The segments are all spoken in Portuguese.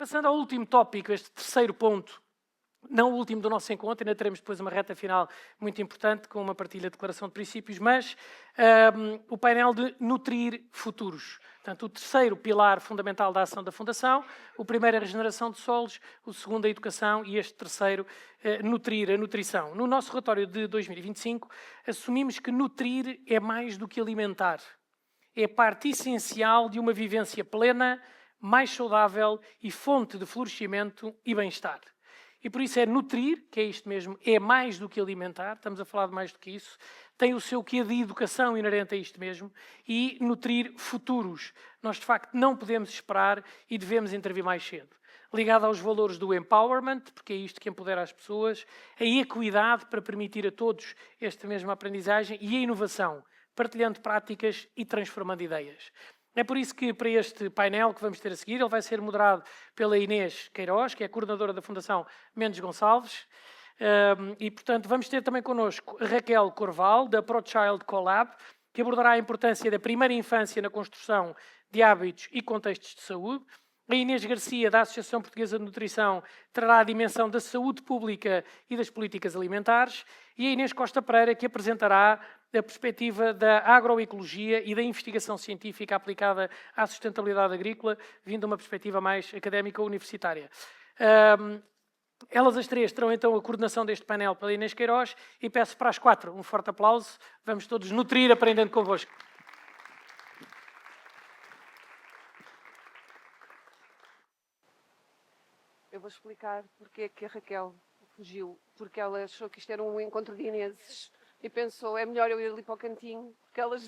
Passando ao último tópico, este terceiro ponto, não o último do nosso encontro, ainda teremos depois uma reta final muito importante com uma partilha de declaração de princípios, mas o painel de nutrir futuros. Portanto, o terceiro pilar fundamental da ação da Fundação, o primeiro é a regeneração de solos, o segundo a educação e este terceiro nutrir, a nutrição. No nosso relatório de 2025, assumimos que nutrir é mais do que alimentar. É parte essencial de uma vivência plena, mais saudável e fonte de florescimento e bem-estar. E por isso é nutrir, que é isto mesmo, é mais do que alimentar, estamos a falar de mais do que isso, tem o seu quê de educação inerente a isto mesmo, e nutrir futuros. Nós, de facto, não podemos esperar e devemos intervir mais cedo. Ligado aos valores do empowerment, porque é isto que empodera as pessoas, a equidade para permitir a todos esta mesma aprendizagem e a inovação, partilhando práticas e transformando ideias. É por isso que, para este painel que vamos ter a seguir, ele vai ser moderado pela Inês Queiroz, que é a coordenadora da Fundação Mendes Gonçalves, e, portanto, vamos ter também connosco a Raquel Corval, da ProChild Collab, que abordará a importância da primeira infância na construção de hábitos e contextos de saúde. A Inês Garcia, da Associação Portuguesa de Nutrição, trará a dimensão da saúde pública e das políticas alimentares. E a Inês Costa Pereira, que apresentará a perspectiva da agroecologia e da investigação científica aplicada à sustentabilidade agrícola, vindo de uma perspectiva mais académica ou universitária. Elas as três terão então a coordenação deste painel pela Inês Queiroz e peço para as quatro um forte aplauso. Vamos todos nutrir aprendendo convosco. Eu vou explicar porque é que a Raquel fugiu, porque ela achou que isto era um encontro de Ineses e pensou, é melhor eu ir ali para o cantinho, porque elas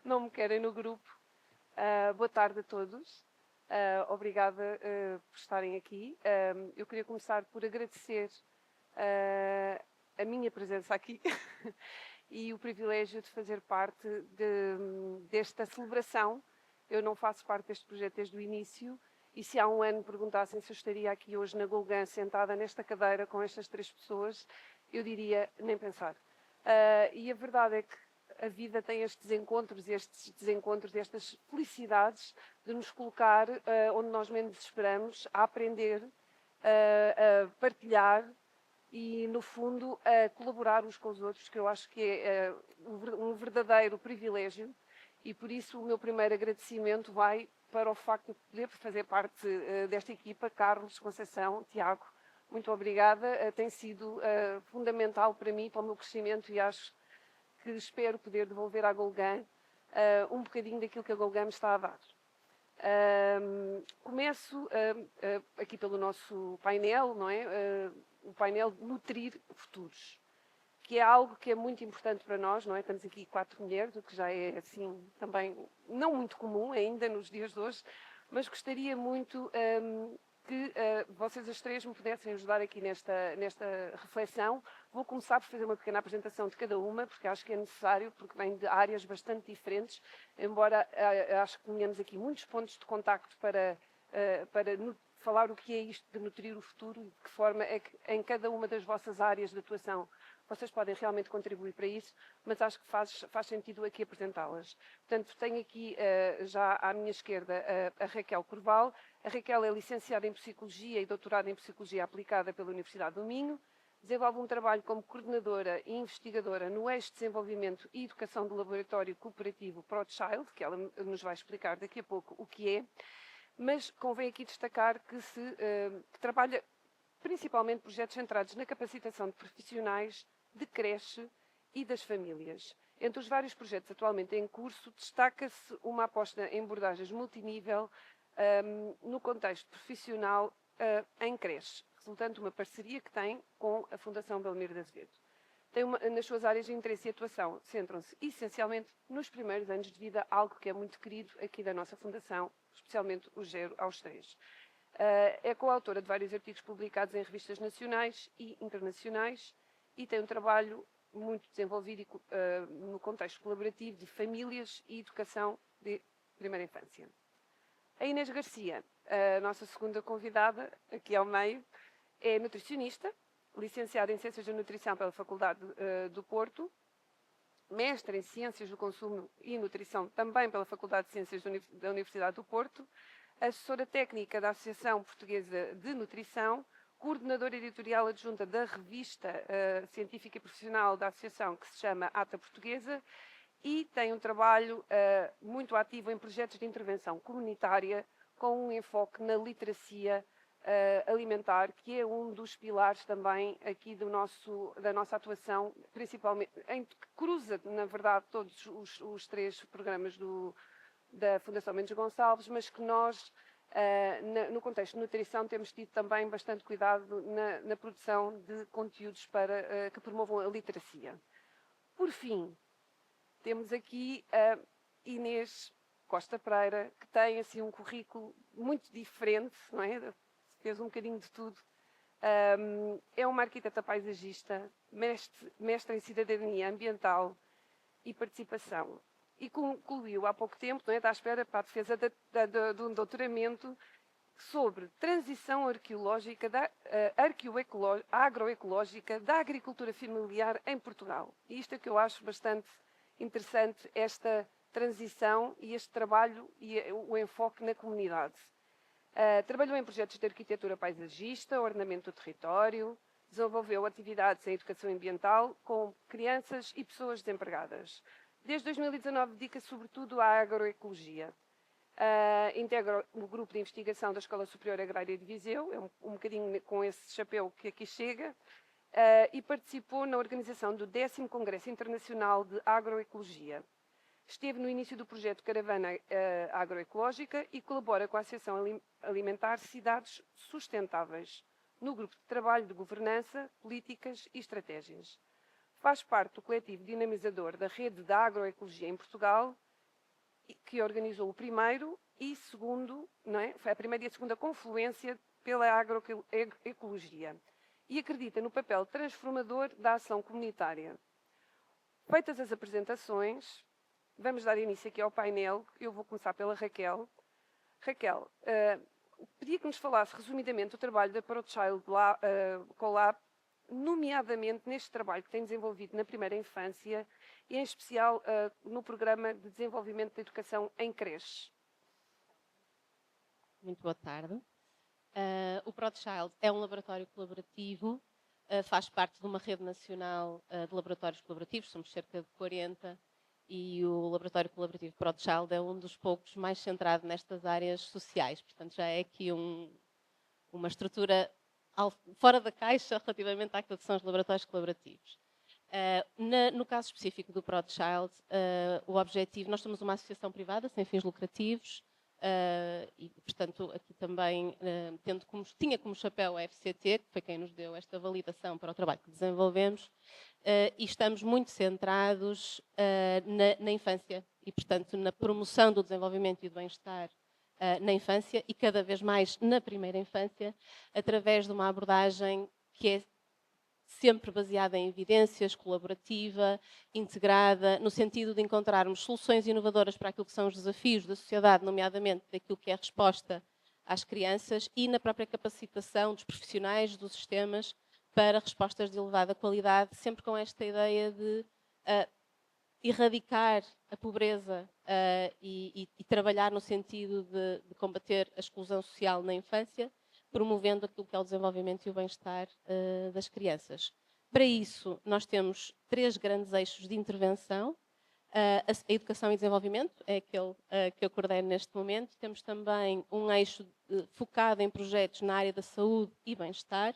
não me querem no grupo. Boa tarde a todos. Obrigada por estarem aqui. Eu queria começar por agradecer a minha presença aqui e o privilégio de fazer parte desta celebração. Eu não faço parte deste projeto desde o início e se há um ano me perguntassem se eu estaria aqui hoje na Golgã, sentada nesta cadeira com estas três pessoas, eu diria nem pensar. E a verdade é que a vida tem estes encontros, estas felicidades de nos colocar onde nós menos esperamos, a aprender, a partilhar e, no fundo, a colaborar uns com os outros, que eu acho que é um verdadeiro privilégio. E, por isso, o meu primeiro agradecimento vai para o facto de poder fazer parte desta equipa. Carlos, Conceição, Tiago, muito obrigada. Tem sido fundamental para mim, para o meu crescimento e acho que espero poder devolver à Golgã um bocadinho daquilo que a Golgã me está a dar. Começo aqui pelo nosso painel, não é? O painel Nutrir Futuros, que é algo que é muito importante para nós, não é? Estamos aqui 4 mulheres, o que já é, assim, também não muito comum ainda nos dias de hoje, mas gostaria muito que vocês as três me pudessem ajudar aqui nesta reflexão. Vou começar por fazer uma pequena apresentação de cada uma, porque acho que é necessário, porque vem de áreas bastante diferentes, embora acho que tenhamos aqui muitos pontos de contacto para falar o que é isto de nutrir o futuro e de que forma é que em cada uma das vossas áreas de atuação vocês podem realmente contribuir para isso, mas acho que faz sentido aqui apresentá-las. Portanto, tenho aqui já à minha esquerda a Raquel Corval. A Raquel é licenciada em Psicologia e doutorada em Psicologia Aplicada pela Universidade do Minho. Desenvolve um trabalho como coordenadora e investigadora no eixo de desenvolvimento e educação do laboratório cooperativo ProChild, que ela nos vai explicar daqui a pouco o que é. Mas convém aqui destacar que que trabalha principalmente projetos centrados na capacitação de profissionais de creche e das famílias. Entre os vários projetos atualmente em curso, destaca-se uma aposta em abordagens multinível no contexto profissional em creche, resultando de uma parceria que tem com a Fundação Belmiro de Azevedo. Nas suas áreas de interesse e atuação, centram-se essencialmente nos primeiros anos de vida, algo que é muito querido aqui da nossa Fundação, especialmente o 0 aos 3. É coautora de vários artigos publicados em revistas nacionais e internacionais e tem um trabalho muito desenvolvido no contexto colaborativo de famílias e educação de primeira infância. A Inês Garcia, a nossa segunda convidada, aqui ao meio, é nutricionista, licenciada em Ciências da Nutrição pela Faculdade do Porto, mestre em Ciências do Consumo e Nutrição também pela Faculdade de Ciências da Universidade do Porto, assessora técnica da Associação Portuguesa de Nutrição, coordenadora editorial adjunta da revista científica e profissional da Associação, que se chama Ata Portuguesa, e tem um trabalho muito ativo em projetos de intervenção comunitária com um enfoque na literacia alimentar, que é um dos pilares também aqui da nossa atuação, principalmente, que cruza, na verdade, todos os 3 programas da Fundação Mendes Gonçalves, mas que nós, no contexto de nutrição, temos tido também bastante cuidado na produção de conteúdos que promovam a literacia. Por fim, temos aqui a Inês Costa Pereira, que tem assim um currículo muito diferente, não é? Fez um bocadinho de tudo. É uma arquiteta paisagista, mestre em cidadania ambiental e participação. E concluiu há pouco tempo, não é? Está à espera para a defesa de um doutoramento sobre transição arqueológica, agroecológica da agricultura familiar em Portugal. E isto é que eu acho bastante interessante, esta transição e este trabalho e o enfoque na comunidade. Trabalhou em projetos de arquitetura paisagista, ordenamento do território, desenvolveu atividades em educação ambiental com crianças e pessoas desempregadas. Desde 2019 dedica-se sobretudo à agroecologia. Integra o grupo de investigação da Escola Superior Agrária de Viseu, é um bocadinho com esse chapéu que aqui chega, e participou na organização do 10º Congresso Internacional de Agroecologia. Esteve no início do projeto Caravana Agroecológica e colabora com a Associação Alimentar Cidades Sustentáveis, no grupo de trabalho de governança, políticas e estratégias. Faz parte do coletivo dinamizador da Rede da Agroecologia em Portugal, que organizou o primeiro e segundo, não é? Foi a primeira e a segunda confluência pela agroecologia, e acredita no papel transformador da ação comunitária. Feitas as apresentações, vamos dar início aqui ao painel. Eu vou começar pela Raquel. Raquel, pedia que nos falasse resumidamente do trabalho da ProChild Collab, nomeadamente neste trabalho que tem desenvolvido na primeira infância e, em especial, no programa de desenvolvimento da educação em creches. Muito boa tarde. O ProChild é um laboratório colaborativo, faz parte de uma rede nacional de laboratórios colaborativos, somos cerca de 40, e o laboratório colaborativo ProChild é um dos poucos mais centrado nestas áreas sociais, portanto já é aqui uma estrutura fora da caixa relativamente àquilo que são os laboratórios colaborativos. No caso específico do ProChild, o objetivo, nós somos uma associação privada sem fins lucrativos, e portanto aqui também tinha como chapéu a FCT, que foi quem nos deu esta validação para o trabalho que desenvolvemos, e estamos muito centrados na infância e portanto na promoção do desenvolvimento e do bem-estar na infância e cada vez mais na primeira infância, através de uma abordagem que é sempre baseada em evidências, colaborativa, integrada, no sentido de encontrarmos soluções inovadoras para aquilo que são os desafios da sociedade, nomeadamente daquilo que é a resposta às crianças e na própria capacitação dos profissionais, dos sistemas, para respostas de elevada qualidade, sempre com esta ideia de erradicar a pobreza e trabalhar no sentido de combater a exclusão social na infância, promovendo aquilo que é o desenvolvimento e o bem-estar das crianças. Para isso, nós temos 3 grandes eixos de intervenção. A educação e desenvolvimento é aquele que eu coordeno neste momento. Temos também um eixo focado em projetos na área da saúde e bem-estar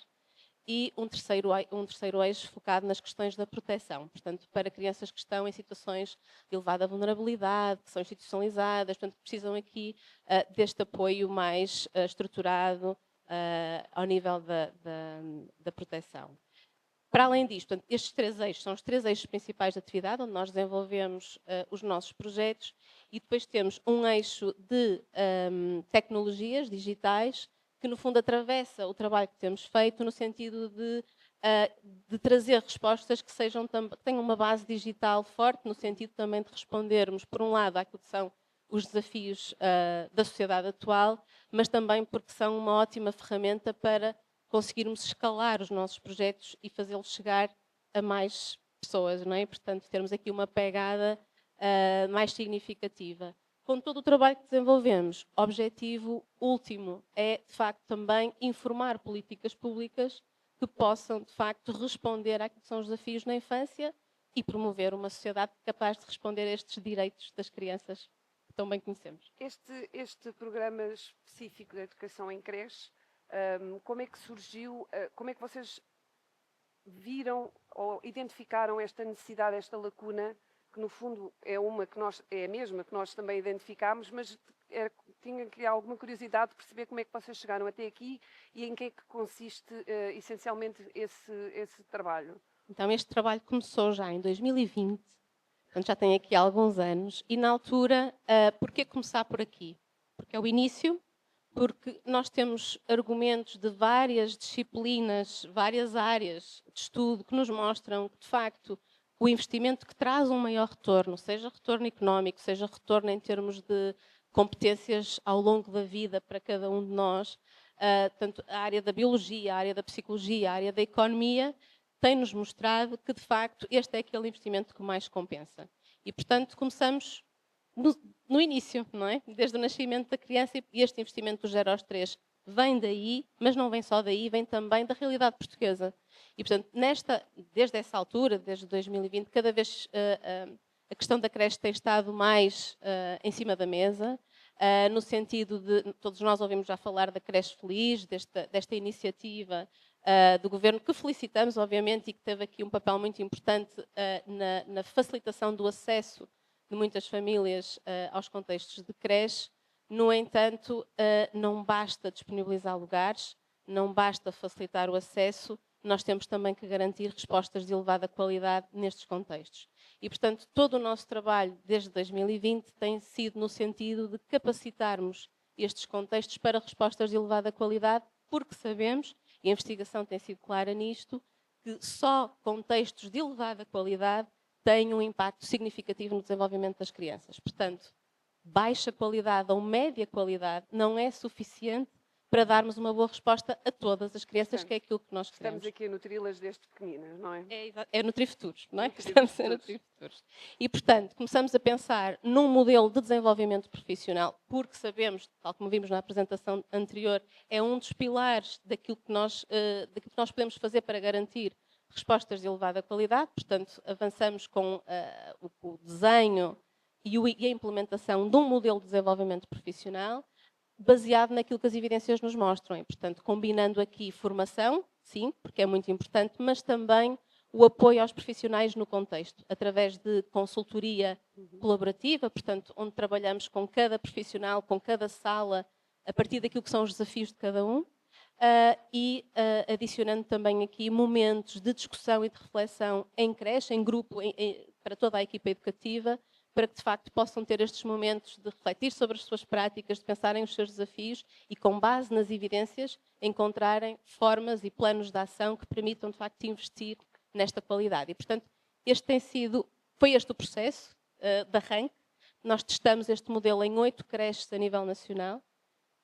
e um terceiro eixo focado nas questões da proteção, portanto, para crianças que estão em situações de elevada vulnerabilidade, que são institucionalizadas, portanto, que precisam aqui deste apoio mais estruturado ao nível da proteção. Para além disto, portanto, estes 3 eixos são os 3 eixos principais de atividade, onde nós desenvolvemos os nossos projetos, e depois temos um eixo de tecnologias digitais, que no fundo atravessa o trabalho que temos feito no sentido de trazer respostas que tenham uma base digital forte, no sentido também de respondermos, por um lado, àquilo que são os desafios da sociedade atual, mas também porque são uma ótima ferramenta para conseguirmos escalar os nossos projetos e fazê-los chegar a mais pessoas, não é? Portanto, termos aqui uma pegada mais significativa. com todo o trabalho que desenvolvemos, o objetivo último é, de facto, também informar políticas públicas que possam, de facto, responder àquilo que são os desafios na infância e promover uma sociedade capaz de responder a estes direitos das crianças que tão bem conhecemos. Este programa específico de educação em creche, como é que surgiu, como é que vocês viram ou identificaram esta necessidade, esta lacuna, que no fundo é a mesma que nós também identificámos, mas tinha que alguma curiosidade de perceber como é que vocês chegaram até aqui e em que é que consiste essencialmente esse trabalho. Então este trabalho começou já em 2020, portanto já tem aqui alguns anos, e na altura, porquê começar por aqui? Porque é o início, porque nós temos argumentos de várias disciplinas, várias áreas de estudo que nos mostram que, de facto, o investimento que traz um maior retorno, seja retorno económico, seja retorno em termos de competências ao longo da vida para cada um de nós, tanto a área da biologia, a área da psicologia, a área da economia, tem-nos mostrado que, de facto, este é aquele investimento que mais compensa. E, portanto, começamos no início, não é? Desde o nascimento da criança, e este investimento do 0 aos 3 vem daí, mas não vem só daí, vem também da realidade portuguesa. E, portanto, desde essa altura, desde 2020, cada vez a questão da creche tem estado mais em cima da mesa, no sentido de, todos nós ouvimos já falar da creche feliz, desta iniciativa do Governo, que felicitamos, obviamente, e que teve aqui um papel muito importante na facilitação do acesso de muitas famílias aos contextos de creche. No entanto, não basta disponibilizar lugares, não basta facilitar o acesso, nós temos também que garantir respostas de elevada qualidade nestes contextos. E, portanto, todo o nosso trabalho desde 2020 tem sido no sentido de capacitarmos estes contextos para respostas de elevada qualidade, porque sabemos, e a investigação tem sido clara nisto, que só contextos de elevada qualidade têm um impacto significativo no desenvolvimento das crianças. Portanto, baixa qualidade ou média qualidade não é suficiente para darmos uma boa resposta a todas as crianças, que é aquilo que nós queremos. Estamos aqui a nutri-las desde pequeninas, não é? É nutrir-futuros, não é? Estamos a nutrir-futuros. E, portanto, começamos a pensar num modelo de desenvolvimento profissional, porque sabemos, tal como vimos na apresentação anterior, é um dos pilares daquilo que nós podemos fazer para garantir respostas de elevada qualidade. Portanto, avançamos com o desenho e a implementação de um modelo de desenvolvimento profissional baseado naquilo que as evidências nos mostram. E, portanto, combinando aqui formação, sim, porque é muito importante, mas também o apoio aos profissionais no contexto, através de consultoria colaborativa, portanto, onde trabalhamos com cada profissional, com cada sala, a partir daquilo que são os desafios de cada um, e adicionando também aqui momentos de discussão e de reflexão em creche, em grupo, para toda a equipa educativa, para que, de facto, possam ter estes momentos de refletir sobre as suas práticas, de pensarem os seus desafios e, com base nas evidências, encontrarem formas e planos de ação que permitam, de facto, investir nesta qualidade. E, portanto, foi este o processo de arranque. Nós testamos este modelo em 8 creches a nível nacional,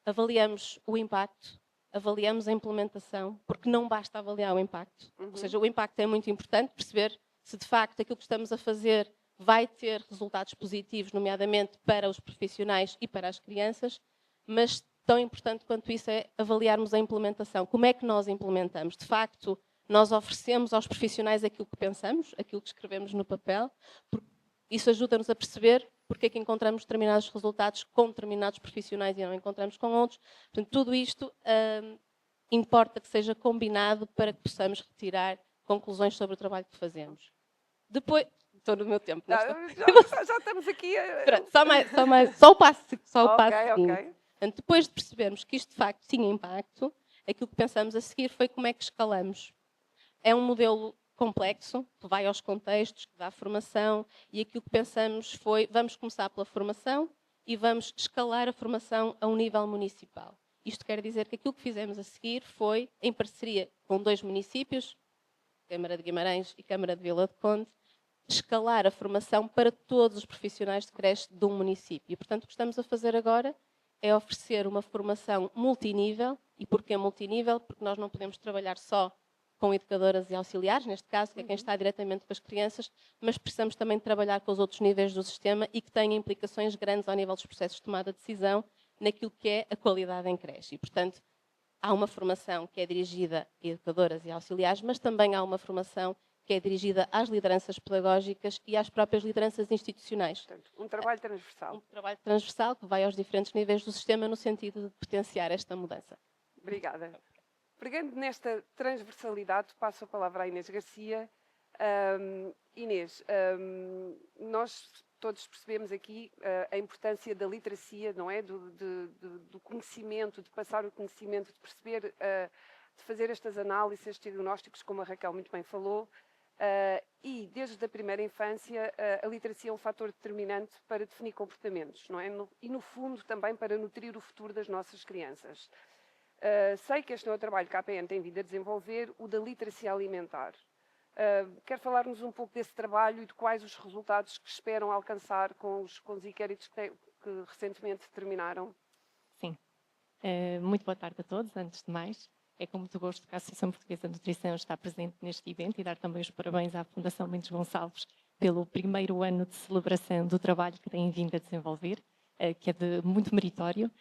avaliamos o impacto, avaliamos a implementação, porque não basta avaliar o impacto. Ou seja, o impacto é muito importante, perceber se, de facto, aquilo que estamos a fazer vai ter resultados positivos, nomeadamente para os profissionais e para as crianças, mas tão importante quanto isso é avaliarmos a implementação. Como é que nós implementamos? De facto, nós oferecemos aos profissionais aquilo que pensamos, aquilo que escrevemos no papel, porque isso ajuda-nos a perceber porque é que encontramos determinados resultados com determinados profissionais e não encontramos com outros. Portanto, tudo isto importa que seja combinado para que possamos retirar conclusões sobre o trabalho que fazemos. Depois... Estou no meu tempo. Já estamos aqui. Pronto, só o passo seguinte. Okay. Portanto, depois de percebermos que isto de facto tinha impacto, aquilo que pensamos a seguir foi como é que escalamos. É um modelo complexo, que vai aos contextos, que dá formação, e aquilo que pensamos foi, vamos começar pela formação e vamos escalar a formação a um nível municipal. Isto quer dizer que aquilo que fizemos a seguir foi, em parceria com 2 municípios, Câmara de Guimarães e Câmara de Vila de Conde, escalar a formação para todos os profissionais de creche de um município. E, portanto, o que estamos a fazer agora é oferecer uma formação multinível. E porquê multinível? Porque nós não podemos trabalhar só com educadoras e auxiliares, neste caso, que é quem está diretamente com as crianças, mas precisamos também trabalhar com os outros níveis do sistema e que tenha implicações grandes ao nível dos processos de tomada de decisão naquilo que é a qualidade em creche. E, portanto, há uma formação que é dirigida a educadoras e auxiliares, mas também há uma formação que é dirigida às lideranças pedagógicas e às próprias lideranças institucionais. Portanto, um trabalho transversal. Um trabalho transversal que vai aos diferentes níveis do sistema no sentido de potenciar esta mudança. Obrigada. Pegando nesta transversalidade, passo a palavra à Inês Garcia. Inês, nós todos percebemos aqui a importância da literacia, não é? Do conhecimento, de passar o conhecimento, de perceber, de fazer estas análises, estes diagnósticos, como a Raquel muito bem falou. E desde a primeira infância a literacia é um fator determinante para definir comportamentos, não é? E no fundo também para nutrir o futuro das nossas crianças. Sei que este é o trabalho que a APN tem vindo a desenvolver, o da literacia alimentar. Quer falar-nos um pouco desse trabalho e de quais os resultados que esperam alcançar com os inquéritos que recentemente terminaram? Sim. Muito boa tarde a todos, antes de mais. É com muito gosto que a Associação Portuguesa de Nutrição está presente neste evento e dar também os parabéns à Fundação Mendes Gonçalves pelo primeiro ano de celebração do trabalho que têm vindo a desenvolver, que é muito meritório.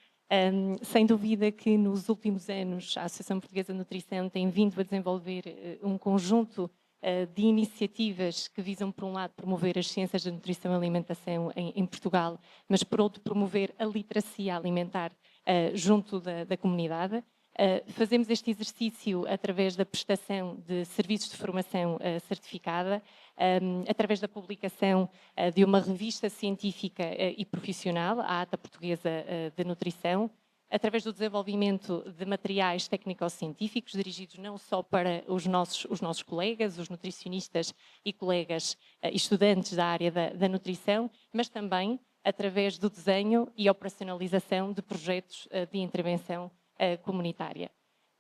Sem dúvida que nos últimos anos a Associação Portuguesa de Nutrição tem vindo a desenvolver um conjunto de iniciativas que visam, por um lado, promover as ciências da nutrição e alimentação em Portugal, mas, por outro, promover a literacia alimentar junto da comunidade. Fazemos este exercício através da prestação de serviços de formação certificada, através da publicação de uma revista científica e profissional, a Ata Portuguesa de Nutrição, através do desenvolvimento de materiais técnico-científicos dirigidos não só para os nossos colegas, os nutricionistas e colegas estudantes da área da nutrição, mas também através do desenho e operacionalização de projetos de intervenção comunitária.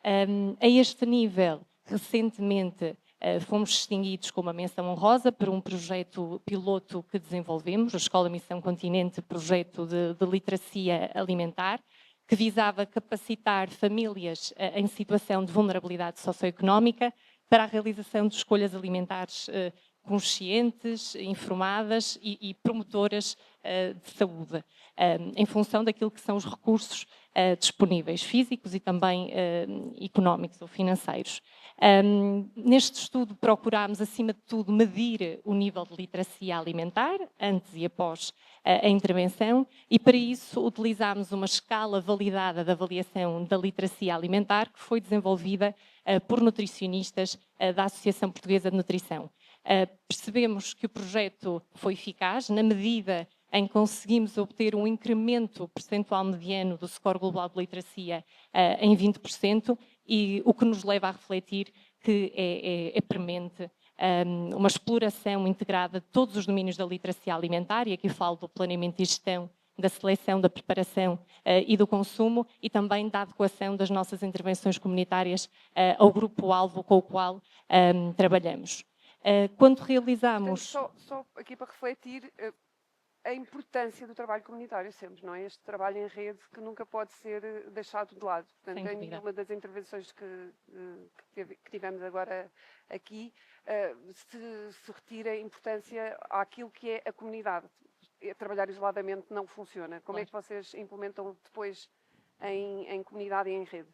A este nível, recentemente, fomos distinguidos com uma menção honrosa por um projeto piloto que desenvolvemos, a Escola Missão Continente, projeto de literacia alimentar, que visava capacitar famílias em situação de vulnerabilidade socioeconómica para a realização de escolhas alimentares conscientes, informadas e promotoras de saúde, em função daquilo que são os recursos disponíveis, físicos e também económicos ou financeiros. Neste estudo procurámos, acima de tudo, medir o nível de literacia alimentar, antes e após a intervenção, e para isso utilizámos uma escala validada de avaliação da literacia alimentar, que foi desenvolvida por nutricionistas da Associação Portuguesa de Nutrição. Percebemos que o projeto foi eficaz na medida em que conseguimos obter um incremento percentual mediano do score global de literacia em 20%, e o que nos leva a refletir que é premente uma exploração integrada de todos os domínios da literacia alimentar, e aqui falo do planeamento e gestão, da seleção, da preparação e do consumo, e também da adequação das nossas intervenções comunitárias ao grupo-alvo com o qual trabalhamos. Quando realizamos... Portanto, só aqui para refletir a importância do trabalho comunitário sempre, não é? Este trabalho em rede que nunca pode ser deixado de lado. Portanto, em nenhuma das intervenções que tivemos agora aqui se retira a importância àquilo que é a comunidade. Trabalhar isoladamente não funciona. Como é que vocês implementam depois em comunidade e em rede?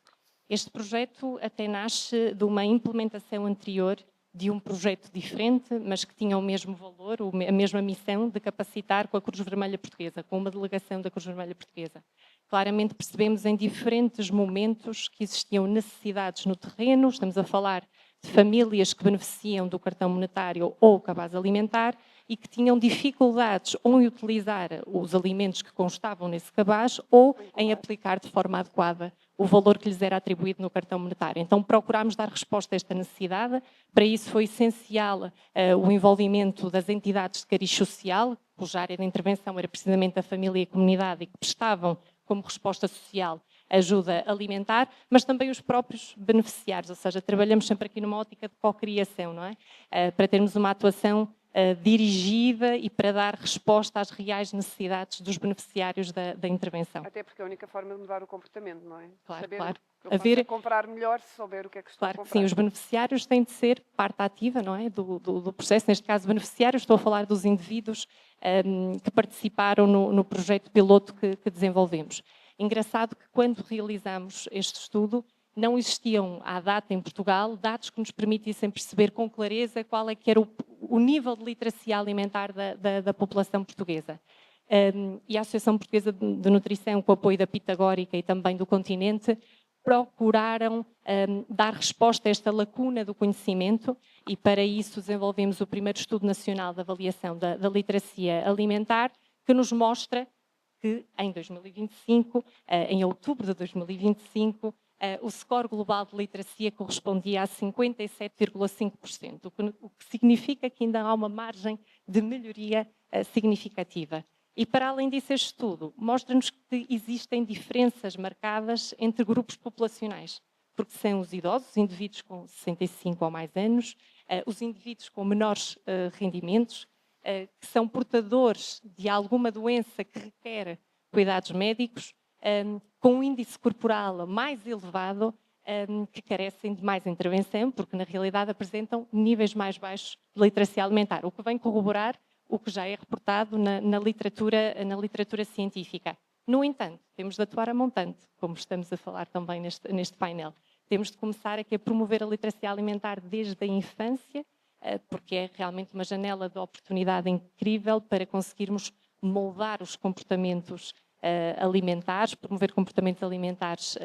Este projeto até nasce de uma implementação anterior de um projeto diferente, mas que tinha o mesmo valor, a mesma missão de capacitar com a Cruz Vermelha Portuguesa, com uma delegação da Cruz Vermelha Portuguesa. Claramente percebemos em diferentes momentos que existiam necessidades no terreno, estamos a falar de famílias que beneficiam do cartão monetário ou cabaz alimentar e que tinham dificuldades ou em utilizar os alimentos que constavam nesse cabaz ou em aplicar de forma adequada o valor que lhes era atribuído no cartão monetário. Então procurámos dar resposta a esta necessidade. Para isso foi essencial o envolvimento das entidades de cariz social, cuja área de intervenção era precisamente a família e a comunidade, e que prestavam como resposta social ajuda alimentar, mas também os próprios beneficiários, ou seja, trabalhamos sempre aqui numa ótica de cocriação, não é? Para termos uma atuação dirigida e para dar resposta às reais necessidades dos beneficiários da intervenção. Até porque é a única forma de mudar o comportamento, não é? Claro, Saber claro. que eu posso comprar melhor se souber o que é que estou a Claro que comprar. sim, os beneficiários têm de ser parte ativa, não é, do processo. Neste caso, beneficiários, estou a falar dos indivíduos que participaram no projeto piloto que desenvolvemos. Engraçado que quando realizamos este estudo, não existiam à data em Portugal dados que nos permitissem perceber com clareza qual é que era o nível de literacia alimentar da população portuguesa. E a Associação Portuguesa de Nutrição, com o apoio da Pitagórica e também do Continente, procuraram dar resposta a esta lacuna do conhecimento e para isso desenvolvemos o primeiro estudo nacional de avaliação da literacia alimentar, que nos mostra que em 2025, em outubro de 2025, o score global de literacia correspondia a 57,5%, o que significa que ainda há uma margem de melhoria significativa. E, para além disso, este estudo mostra-nos que existem diferenças marcadas entre grupos populacionais, porque são os idosos, os indivíduos com 65 ou mais anos, os indivíduos com menores rendimentos, que são portadores de alguma doença que requer cuidados médicos, com um índice corporal mais elevado, que carecem de mais intervenção, porque na realidade apresentam níveis mais baixos de literacia alimentar, o que vem corroborar o que já é reportado na literatura científica. No entanto, temos de atuar a montante, como estamos a falar também neste painel. Temos de começar aqui a promover a literacia alimentar desde a infância, porque é realmente uma janela de oportunidade incrível para conseguirmos moldar os comportamentos alimentares, promover comportamentos alimentares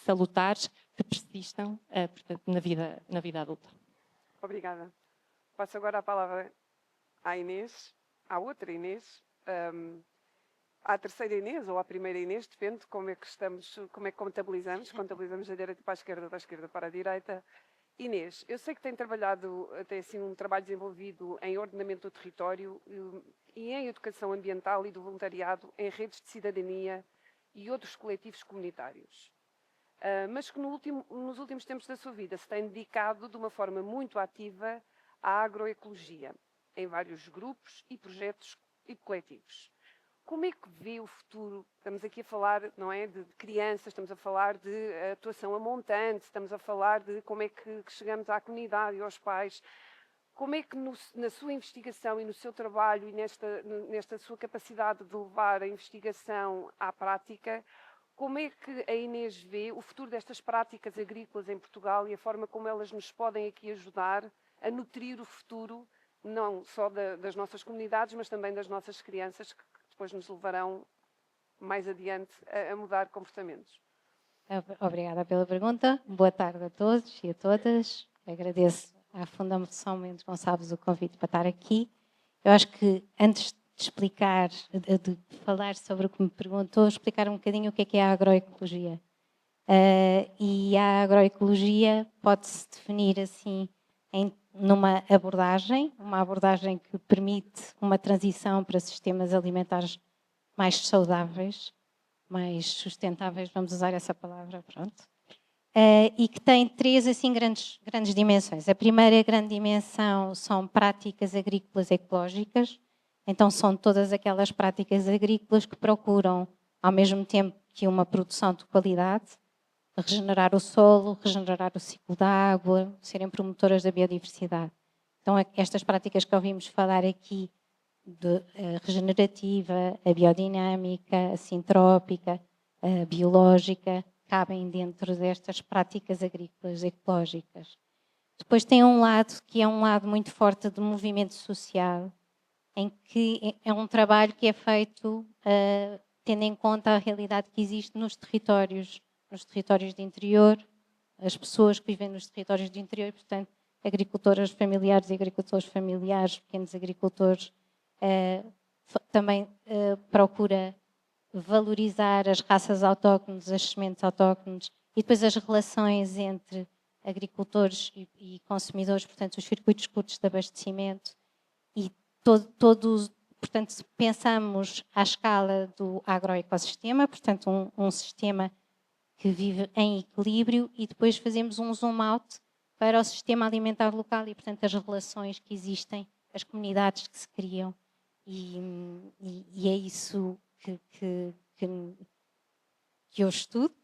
salutares que persistam, portanto, na vida adulta. Obrigada. Passo agora a palavra à Inês, à outra Inês, à terceira Inês ou à primeira Inês, depende de como é que contabilizamos da direita para a esquerda, da esquerda para a direita. Inês, eu sei que tem trabalhado, tem assim um trabalho desenvolvido em ordenamento do território e em educação ambiental e do voluntariado em redes de cidadania e outros coletivos comunitários. Mas que nos últimos tempos da sua vida se tem dedicado de uma forma muito ativa à agroecologia, em vários grupos e projetos e coletivos. Como é que vê o futuro? Estamos aqui a falar, não é, de crianças, estamos a falar de atuação a montante, estamos a falar de como é que chegamos à comunidade e aos pais. Como é que na sua investigação e no seu trabalho e nesta sua capacidade de levar a investigação à prática, como é que a Inês vê o futuro destas práticas agrícolas em Portugal e a forma como elas nos podem aqui ajudar a nutrir o futuro, não só das nossas comunidades, mas também das nossas crianças, que depois nos levarão mais adiante a mudar comportamentos? Obrigada pela pergunta. Boa tarde a todos e a todas. Agradeço à Fundação Mendes Gonçalves o convite para estar aqui. Eu acho que antes de explicar, de falar sobre o que me perguntou, explicar um bocadinho o que é a agroecologia. E a agroecologia pode-se definir assim numa abordagem, uma abordagem que permite uma transição para sistemas alimentares mais saudáveis, mais sustentáveis, vamos usar essa palavra, pronto. E que tem três assim, grandes dimensões. A primeira grande dimensão são práticas agrícolas ecológicas. Então são todas aquelas práticas agrícolas que procuram, ao mesmo tempo que uma produção de qualidade, regenerar o solo, regenerar o ciclo da água, serem promotoras da biodiversidade. Então estas práticas que ouvimos falar aqui, a regenerativa, a biodinâmica, a sintrópica, a biológica, cabem dentro destas práticas agrícolas ecológicas. Depois tem um lado que é um lado muito forte de movimento social, em que é um trabalho que é feito tendo em conta a realidade que existe nos territórios de interior, as pessoas que vivem nos territórios de interior, portanto, agricultoras familiares e agricultores familiares, pequenos agricultores, também procura valorizar as raças autóctones, as sementes autóctones e depois as relações entre agricultores e consumidores, portanto, os circuitos curtos de abastecimento e portanto, se pensamos à escala do agroecossistema, portanto, um sistema que vive em equilíbrio e depois fazemos um zoom out para o sistema alimentar local e, portanto, as relações que existem as comunidades que se criam, e é isso que eu estudo.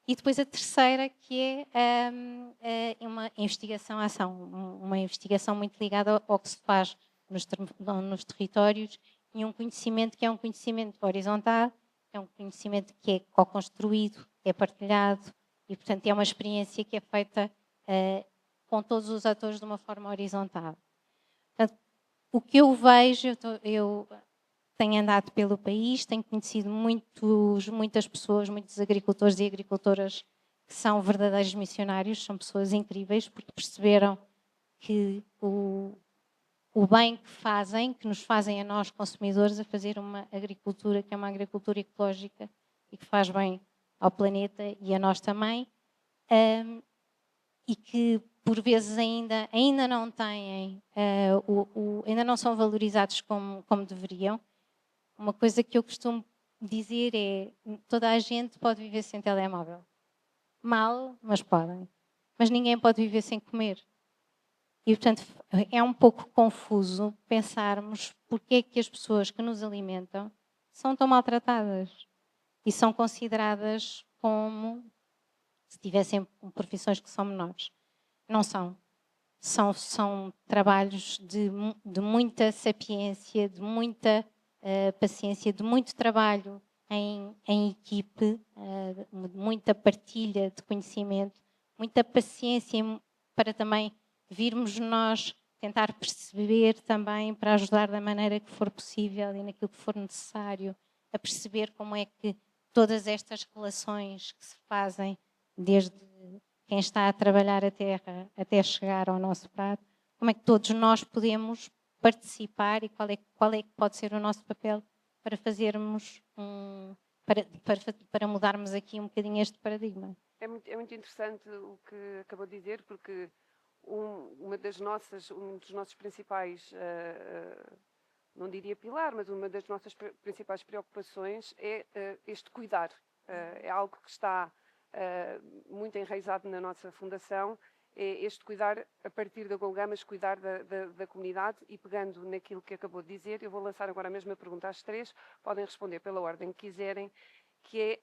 E depois a terceira, que é uma investigação-ação, uma investigação muito ligada ao que se faz nos territórios, e um conhecimento que é um conhecimento horizontal, é um conhecimento que é co-construído, é partilhado, e portanto é uma experiência que é feita com todos os atores de uma forma horizontal. Portanto, o que eu vejo, eu tenho andado pelo país, tenho conhecido muitas pessoas, muitos agricultores e agricultoras que são verdadeiros missionários, são pessoas incríveis, porque perceberam que o bem que fazem, que nos fazem a nós consumidores, a fazer uma agricultura que é uma agricultura ecológica e que faz bem ao planeta e a nós também, e que por vezes ainda não têm, ainda não são valorizados como deveriam. Uma coisa que eu costumo dizer é: toda a gente pode viver sem telemóvel. Mal, mas podem. Mas ninguém pode viver sem comer. E, portanto, é um pouco confuso pensarmos porque é que as pessoas que nos alimentam são tão maltratadas e são consideradas como se tivessem profissões que são menores. Não são. São trabalhos de muita sapiência, de muita paciência, de muito trabalho em equipe, de muita partilha de conhecimento, muita paciência para também virmos nós tentar perceber também, para ajudar da maneira que for possível e naquilo que for necessário, a perceber como é que todas estas relações que se fazem, desde quem está a trabalhar a terra até chegar ao nosso prato, como é que todos nós podemos participar e qual é que pode ser o nosso papel para fazermos para mudarmos aqui um bocadinho este paradigma. É muito interessante o que acabou de dizer, porque um dos nossos principais, não diria pilar, mas uma das nossas principais preocupações é este cuidar. É algo que está muito enraizado na nossa fundação, é este cuidar a partir da Golgã, mas cuidar da comunidade. E pegando naquilo que acabou de dizer, eu vou lançar agora a mesma pergunta às três, podem responder pela ordem que quiserem, que é: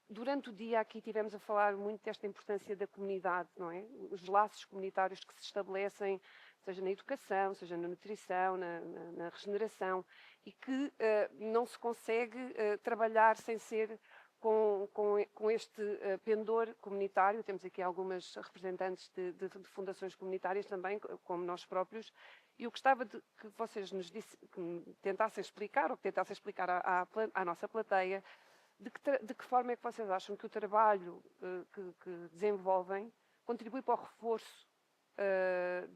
durante o dia aqui tivemos a falar muito desta importância da comunidade, não é? Os laços comunitários que se estabelecem, seja na educação, seja na nutrição, na regeneração, e que não se consegue trabalhar sem ser com este pendor comunitário. Temos aqui algumas representantes de fundações comunitárias também, como nós próprios, e eu gostava que vocês que me tentassem explicar, ou que tentassem explicar à nossa plateia, de que forma é que vocês acham que o trabalho que desenvolvem contribui para o reforço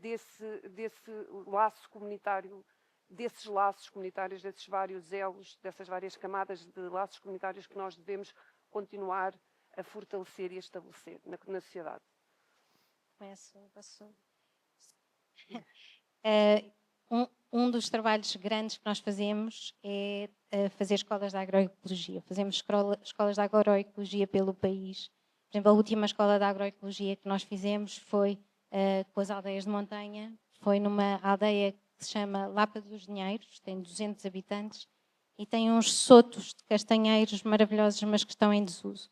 desse laço comunitário, desses laços comunitários, desses vários elos, dessas várias camadas de laços comunitários que nós devemos continuar a fortalecer e a estabelecer na sociedade? Posso? Um dos trabalhos grandes que nós fazemos é fazer escolas de agroecologia. Fazemos escolas de agroecologia pelo país. Por exemplo, a última escola de agroecologia que nós fizemos foi com as aldeias de montanha. Foi numa aldeia que se chama Lapa dos Dinheiros, tem 200 habitantes, e tem uns sotos de castanheiros maravilhosos, mas que estão em desuso.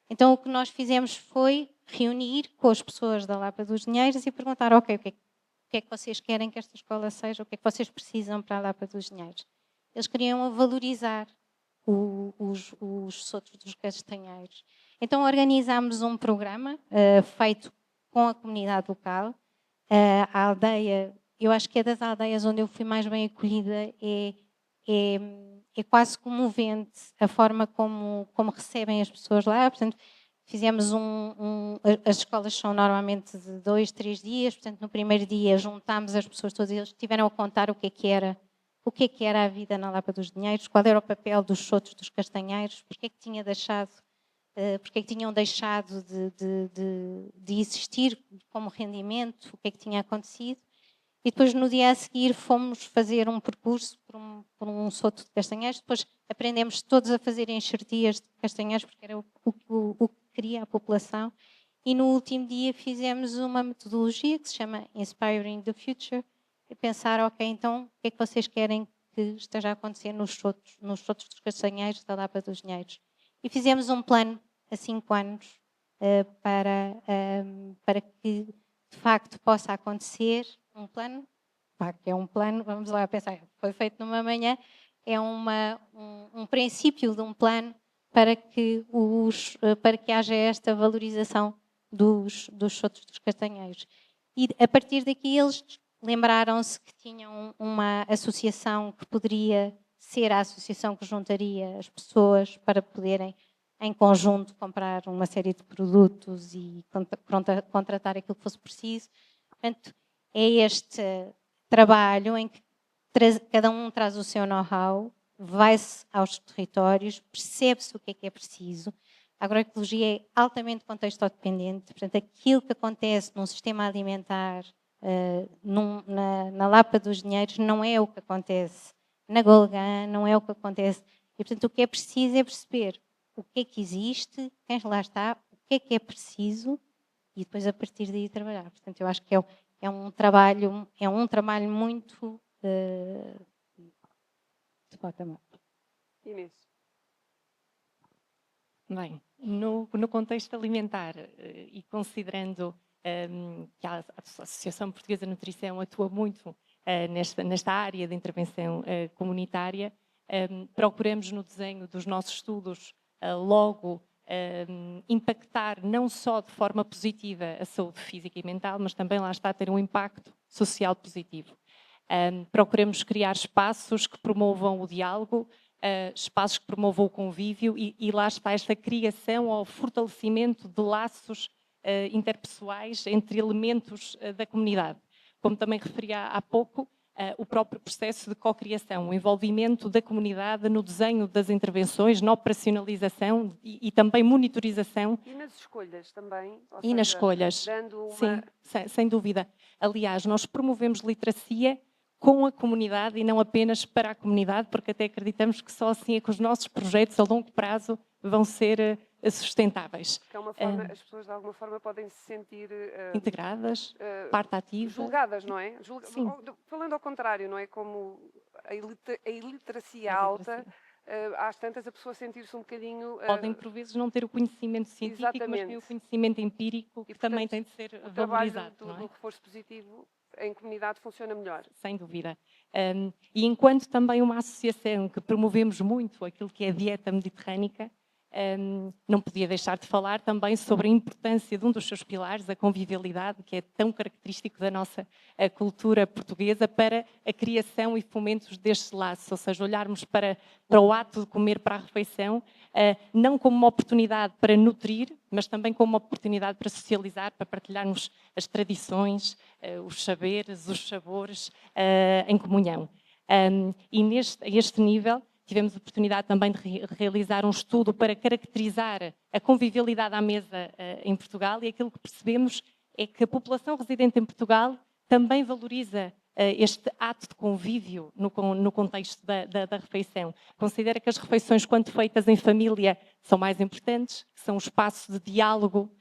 Então o que nós fizemos foi reunir com as pessoas da Lapa dos Dinheiros e perguntar: ok, o que é que vocês querem que esta escola seja? O que é que vocês precisam para a Lapa dos Dinheiros? Eles queriam valorizar os sotos dos castanheiros. Então organizámos um programa feito com a comunidade local. A aldeia, eu acho que é das aldeias onde eu fui mais bem acolhida, é quase comovente a forma como recebem as pessoas lá. Portanto, fizemos as escolas são normalmente de 2, 3 dias, portanto no primeiro dia juntámos as pessoas todas e eles tiveram a contar o que é que era a vida na Lapa dos Dinheiros, qual era o papel dos sotos dos castanheiros, porque é que tinham deixado de existir como rendimento, o que é que tinha acontecido. E depois no dia a seguir fomos fazer um percurso por um soto de castanheiros. Depois aprendemos todos a fazer enxertias de castanheiros, porque era o que queria a população. E no último dia fizemos uma metodologia que se chama Inspiring the Future, pensar, ok, então o que é que vocês querem que esteja a acontecer nos outros dos Castanheiros, da Lapa dos Dinheiros. E fizemos um plano a 5 anos para que, de facto, possa acontecer um plano, que é um plano, vamos lá pensar, foi feito numa manhã, é um princípio de um plano para que haja esta valorização dos chotos dos Castanheiros. E a partir daqui eles lembraram-se que tinham uma associação que poderia ser a associação que juntaria as pessoas para poderem, em conjunto, comprar uma série de produtos e contratar aquilo que fosse preciso. Portanto, é este trabalho em que cada um traz o seu know-how, vai-se aos territórios, percebe-se o que é preciso. A agroecologia é altamente contexto-dependente, portanto, aquilo que acontece num sistema alimentar na Lapa dos Dinheiros não é o que acontece na Golgã, não é o que acontece. E, portanto, o que é preciso é perceber o que é que existe, quem lá está, o que é preciso e depois a partir daí trabalhar. Portanto, eu acho que é um trabalho muito de bottom-up. Inês. Bem, no contexto alimentar e considerando que a Associação Portuguesa de Nutrição atua muito nesta área de intervenção comunitária, procuramos no desenho dos nossos estudos logo impactar não só de forma positiva a saúde física e mental, mas também lá está a ter um impacto social positivo. Procuramos criar espaços que promovam o diálogo, espaços que promovam o convívio e lá está esta criação ou fortalecimento de laços interpessoais entre elementos da comunidade. Como também referi há pouco, o próprio processo de co-criação, o envolvimento da comunidade no desenho das intervenções, na operacionalização e também monitorização. E nas escolhas também? Ou E seja, nas escolhas. Dando uma... Sim, sem dúvida. Aliás, nós promovemos literacia com a comunidade e não apenas para a comunidade, porque até acreditamos que só assim é que os nossos projetos a longo prazo vão ser sustentáveis. Que é uma forma, as pessoas de alguma forma podem se sentir integradas, parte ativa. Julgadas, não é? Sim. Falando ao contrário, não é? Como a iliteracia alta, às tantas a pessoa sentir-se um bocadinho... Podem, por vezes, não ter o conhecimento científico, exatamente. Mas têm o conhecimento empírico, que portanto, também tem de ser valorizado. O trabalho do reforço positivo em comunidade funciona melhor. Sem dúvida. E enquanto também uma associação que promovemos muito aquilo que é a dieta mediterrânica, não podia deixar de falar também sobre a importância de um dos seus pilares, a convivialidade, que é tão característico da nossa cultura portuguesa, para a criação e fomento destes laços, ou seja, olharmos para o ato de comer, para a refeição, não como uma oportunidade para nutrir, mas também como uma oportunidade para socializar, para partilharmos as tradições, os saberes, os sabores em comunhão. E a este nível, tivemos a oportunidade também de realizar um estudo para caracterizar a convivialidade à mesa em Portugal e aquilo que percebemos é que a população residente em Portugal também valoriza este ato de convívio no contexto da refeição. Considera que as refeições, quando feitas em família, são mais importantes, que são um espaço de diálogo.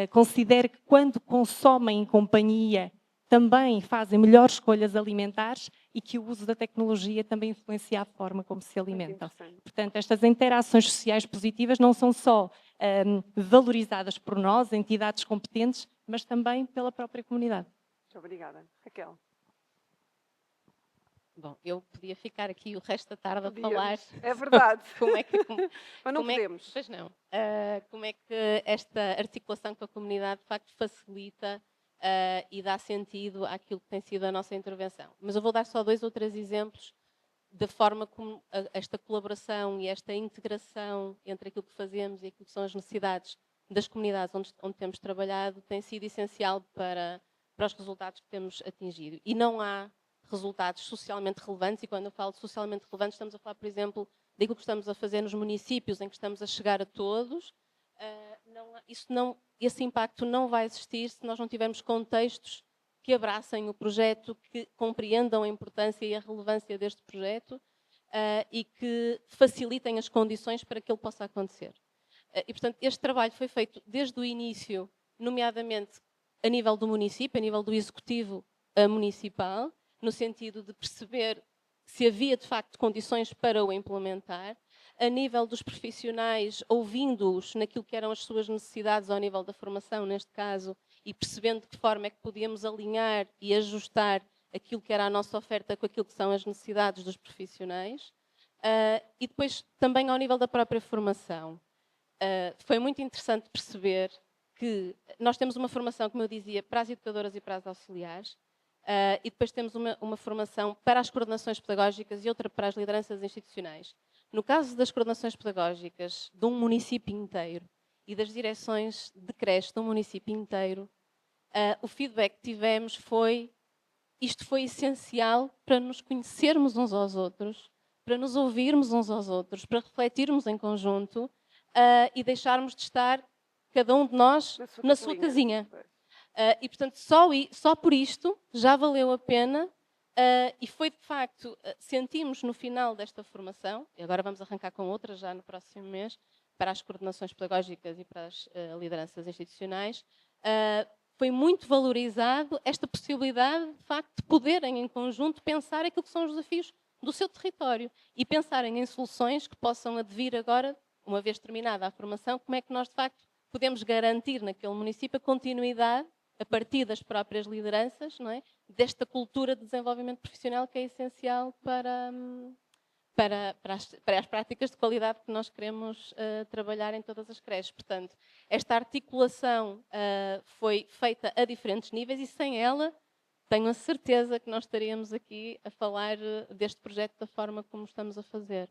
Considera que quando consomem em companhia, também fazem melhores escolhas alimentares e que o uso da tecnologia também influencia a forma como se alimentam. Portanto, estas interações sociais positivas não são só valorizadas por nós, entidades competentes, mas também pela própria comunidade. Muito obrigada. Raquel. Bom, eu podia ficar aqui o resto da tarde a falar. É verdade. Mas não podemos. Pois não. Como é que esta articulação com a comunidade, de facto, facilita e dá sentido àquilo que tem sido a nossa intervenção. Mas eu vou dar só 2 ou 3 exemplos da forma como esta colaboração e esta integração entre aquilo que fazemos e aquilo que são as necessidades das comunidades onde temos trabalhado tem sido essencial para os resultados que temos atingido. E não há resultados socialmente relevantes, e quando eu falo de socialmente relevantes, estamos a falar, por exemplo, daquilo que estamos a fazer nos municípios em que estamos a chegar a todos. Esse impacto não vai existir se nós não tivermos contextos que abracem o projeto, que compreendam a importância e a relevância deste projeto e que facilitem as condições para que ele possa acontecer. E, portanto, este trabalho foi feito desde o início, nomeadamente a nível do município, a nível do executivo municipal, no sentido de perceber se havia de facto condições para o implementar, a nível dos profissionais, ouvindo-os naquilo que eram as suas necessidades ao nível da formação, neste caso, e percebendo de que forma é que podíamos alinhar e ajustar aquilo que era a nossa oferta com aquilo que são as necessidades dos profissionais. E depois também ao nível da própria formação. Foi muito interessante perceber que nós temos uma formação, como eu dizia, para as educadoras e para as auxiliares, e depois temos uma formação para as coordenações pedagógicas e outra para as lideranças institucionais. No caso das coordenações pedagógicas de um município inteiro e das direções de creche de um município inteiro, o feedback que tivemos foi: isto foi essencial para nos conhecermos uns aos outros, para nos ouvirmos uns aos outros, para refletirmos em conjunto e deixarmos de estar, cada um de nós, na sua casinha. E, portanto, só por isto já valeu a pena e foi, de facto, sentimos no final desta formação, e agora vamos arrancar com outra já no próximo mês, para as coordenações pedagógicas e para as lideranças institucionais, foi muito valorizado esta possibilidade, de facto, de poderem em conjunto pensar aquilo que são os desafios do seu território e pensarem em soluções que possam advir agora, uma vez terminada a formação, como é que nós, de facto, podemos garantir naquele município a continuidade, a partir das próprias lideranças, não é? Desta cultura de desenvolvimento profissional que é essencial para as práticas de qualidade que nós queremos trabalhar em todas as creches. Portanto, esta articulação foi feita a diferentes níveis e sem ela tenho a certeza que nós estaríamos aqui a falar deste projeto da forma como estamos a fazer.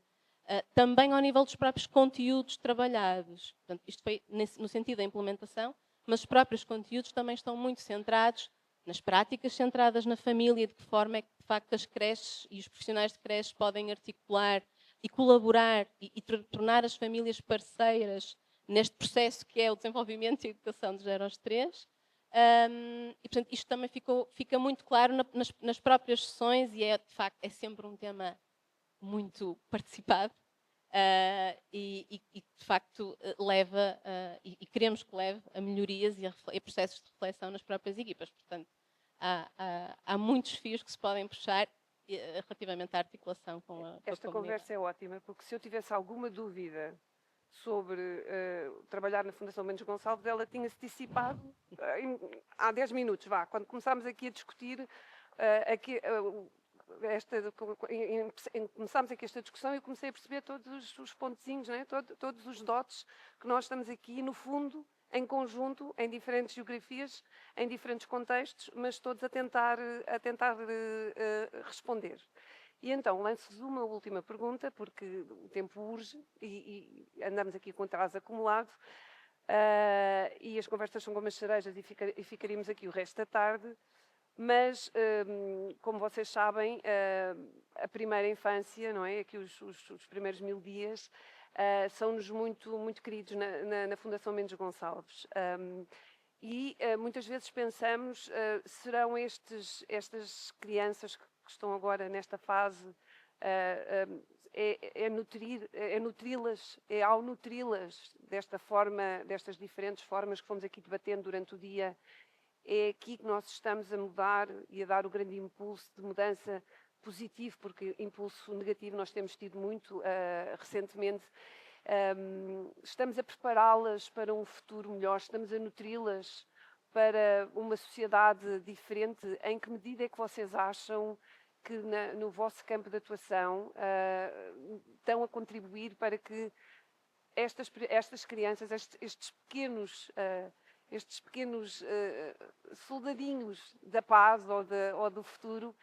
Também ao nível dos próprios conteúdos trabalhados. Portanto, isto foi no sentido da implementação, mas os próprios conteúdos também estão muito centrados nas práticas centradas na família, de que forma é que, de facto, as creches e os profissionais de creches podem articular e colaborar e tornar as famílias parceiras neste processo que é o desenvolvimento e a educação de 0 aos 3. E, portanto, isto também fica muito claro nas próprias sessões e, de facto, é sempre um tema muito participado e de facto leva e queremos que leve a melhorias e a processos de reflexão nas próprias equipas. Portanto, há muitos fios que se podem puxar relativamente à articulação com a Esta conversa é ótima, porque se eu tivesse alguma dúvida sobre trabalhar na Fundação Mendes Gonçalves, ela tinha-se dissipado há 10 minutos, quando começámos aqui a discutir começámos aqui esta discussão e eu comecei a perceber todos os pontezinhos, né? Todos os dotes que nós estamos aqui, no fundo, em conjunto, em diferentes geografias, em diferentes contextos, mas todos a tentar responder. E então, lanço-vos uma última pergunta, porque o tempo urge e andamos aqui com atraso acumulado, e as conversas são como as cerejas e ficaríamos aqui o resto da tarde. Mas, como vocês sabem, a primeira infância, não é? Aqui os primeiros 1000 dias, são-nos muito, muito queridos na Fundação Mendes Gonçalves. E muitas vezes pensamos, serão estas crianças que estão agora nesta fase, nutri-las, ao nutri-las desta forma, destas diferentes formas que fomos aqui debatendo durante o dia, é aqui que nós estamos a mudar e a dar o grande impulso de mudança positivo, porque impulso negativo nós temos tido muito recentemente. Estamos a prepará-las para um futuro melhor, estamos a nutri-las para uma sociedade diferente. Em que medida é que vocês acham que no vosso campo de atuação estão a contribuir para que estas crianças, estes pequenos soldadinhos da paz ou do futuro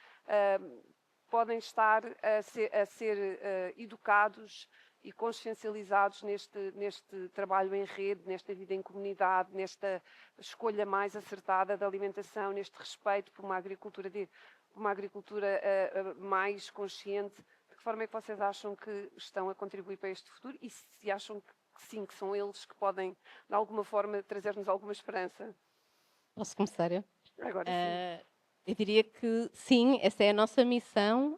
podem estar a ser educados e consciencializados neste trabalho em rede, nesta vida em comunidade, nesta escolha mais acertada da alimentação, neste respeito por uma agricultura mais consciente. De que forma é que vocês acham que estão a contribuir para este futuro e se acham que sim, que são eles que podem, de alguma forma, trazer-nos alguma esperança? Posso começar eu? Agora sim. Eu diria que sim, essa é a nossa missão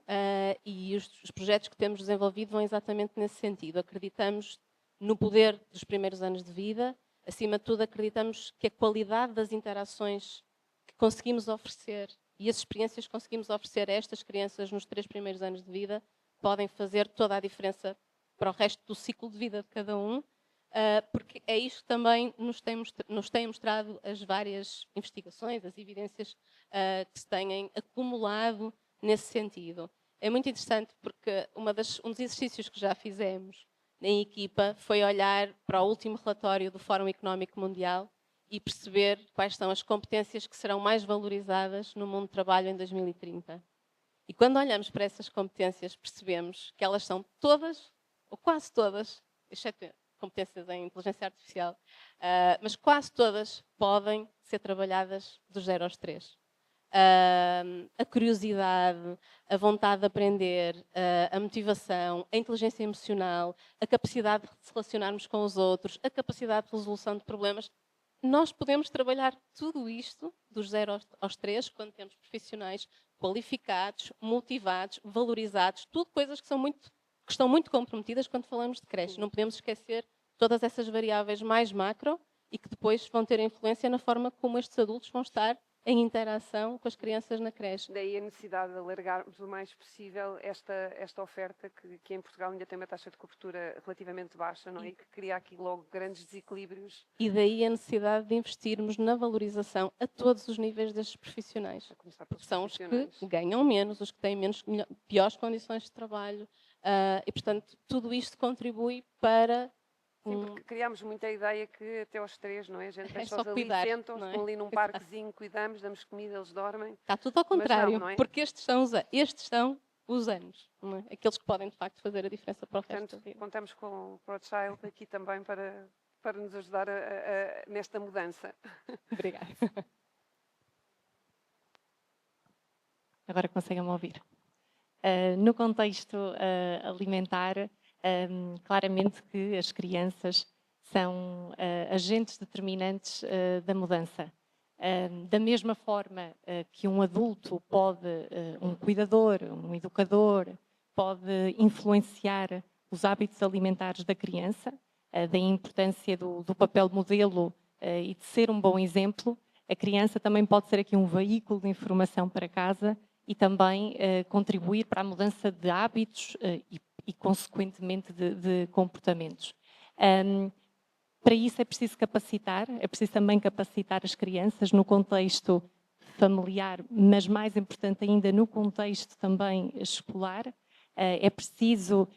e os projetos que temos desenvolvido vão exatamente nesse sentido. Acreditamos no poder dos primeiros anos de vida, acima de tudo acreditamos que a qualidade das interações que conseguimos oferecer E as experiências que conseguimos oferecer a estas crianças nos 3 primeiros anos de vida podem fazer toda a diferença para o resto do ciclo de vida de cada um, porque é isto que também nos tem mostrado as várias investigações, as evidências que se têm acumulado nesse sentido. É muito interessante porque um dos exercícios que já fizemos em equipa foi olhar para o último relatório do Fórum Económico Mundial e perceber quais são as competências que serão mais valorizadas no mundo do trabalho em 2030. E quando olhamos para essas competências, percebemos que elas são todas, ou quase todas, exceto competências em inteligência artificial, mas quase todas podem ser trabalhadas dos 0 aos 3. A curiosidade, a vontade de aprender, a motivação, a inteligência emocional, a capacidade de se relacionarmos com os outros, a capacidade de resolução de problemas. Nós podemos trabalhar tudo isto dos 0 aos 3 quando temos profissionais qualificados, motivados, valorizados, tudo coisas que estão muito comprometidas quando falamos de creche. Não podemos esquecer todas essas variáveis mais macro e que depois vão ter influência na forma como estes adultos vão estar em interação com as crianças na creche. Daí a necessidade de alargarmos o mais possível esta oferta que em Portugal ainda tem uma taxa de cobertura relativamente baixa, não é? E que cria aqui logo grandes desequilíbrios. E daí a necessidade de investirmos na valorização a todos os níveis destes profissionais. Porque são os que ganham menos, os que têm piores condições de trabalho. E, portanto, tudo isto contribui para... Sim, porque criámos muita ideia que até aos 3, não é? A gente deixa-os ali, cuidar, sentam, não é? estão ali num parquezinho, cuidamos, damos comida, eles dormem. Está tudo ao contrário, não é? porque estes são os anos, não é? Aqueles que podem, de facto, fazer a diferença para o resto da vida. Contamos com o ProChild aqui também para nos ajudar nesta mudança. Obrigada. Agora conseguem-me ouvir. No contexto alimentar, claramente que as crianças são agentes determinantes da mudança. Da mesma forma que um adulto pode, um cuidador, um educador, pode influenciar os hábitos alimentares da criança, da importância do papel modelo e de ser um bom exemplo, a criança também pode ser aqui um veículo de informação para casa e também contribuir para a mudança de hábitos e consequentemente, de comportamentos. Para isso é preciso capacitar, é preciso também capacitar as crianças no contexto familiar, mas mais importante ainda no contexto também escolar. É preciso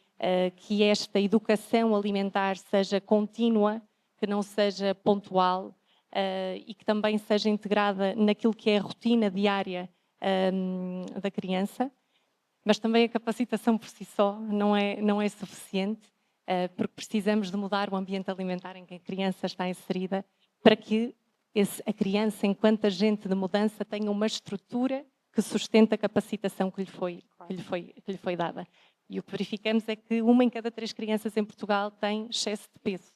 que esta educação alimentar seja contínua, que não seja pontual e que também seja integrada naquilo que é a rotina diária da criança. Mas também a capacitação por si só não é suficiente, porque precisamos de mudar o ambiente alimentar em que a criança está inserida para que a criança, enquanto agente de mudança, tenha uma estrutura que sustente a capacitação que lhe foi dada. E o que verificamos é que 1 em cada 3 crianças em Portugal tem excesso de peso.